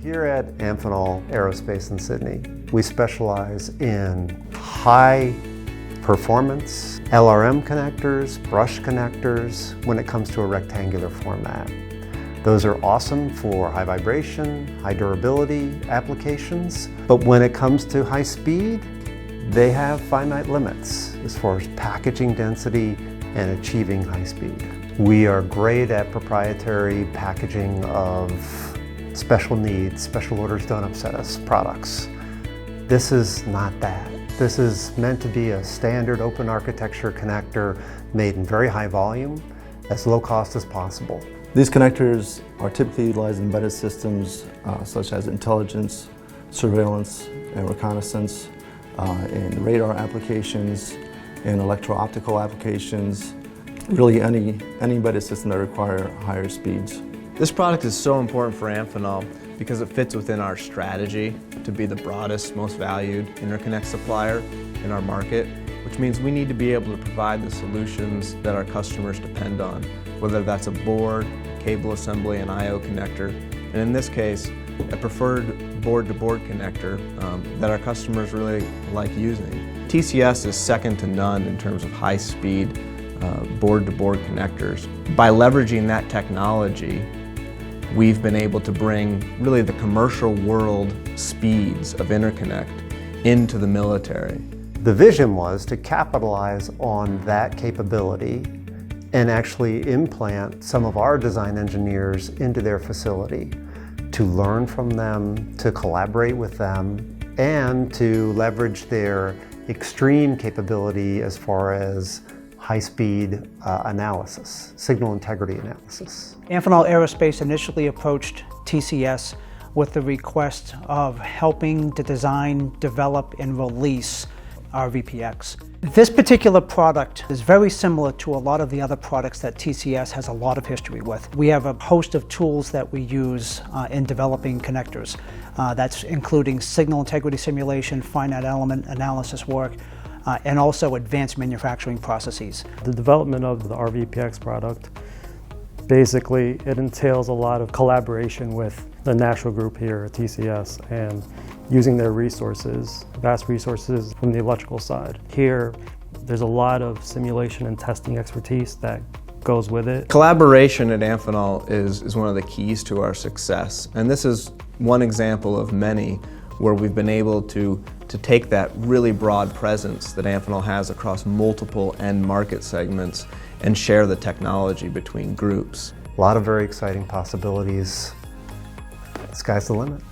Here at Amphenol Aerospace in Sydney, we specialize in high performance LRM connectors, brush connectors when it comes to a rectangular format. Those are awesome for high vibration, high durability applications, but when it comes to high speed, they have finite limits as far as packaging density and achieving high speed. We are great at proprietary packaging of special needs, special orders don't upset us products. This is not that. This is meant to be a standard open architecture connector made in very high volume, as low cost as possible. These connectors are typically utilized in embedded systems such as intelligence, surveillance, and reconnaissance, in radar applications, in electro-optical applications, really any embedded system that require higher speeds. This product is so important for Amphenol because it fits within our strategy to be the broadest, most valued interconnect supplier in our market, which means we need to be able to provide the solutions that our customers depend on, whether that's a board, cable assembly, and I/O connector, and in this case, a preferred board-to-board connector that our customers really like using. TCS is second to none in terms of high-speed board-to-board connectors. By leveraging that technology, we've been able to bring really the commercial world speeds of interconnect into the military. The vision was to capitalize on that capability and actually implant some of our design engineers into their facility to learn from them, to collaborate with them, and to leverage their extreme capability as far as high-speed analysis, signal integrity analysis. Amphenol Aerospace initially approached TCS with the request of helping to design, develop, and release R-VPX. This particular product is very similar to a lot of the other products that TCS has a lot of history with. We have a host of tools that we use in developing connectors. That's including signal integrity simulation, finite element analysis work, and also advanced manufacturing processes. The development of the R-VPX product, basically it entails a lot of collaboration with the national group here at TCS and using their resources, vast resources from the electrical side. Here, there's a lot of simulation and testing expertise that goes with it. Collaboration at Amphenol is one of the keys to our success, and this is one example of many where we've been able to take that really broad presence that Amphenol has across multiple end market segments and share the technology between groups. A lot of very exciting possibilities. The sky's the limit.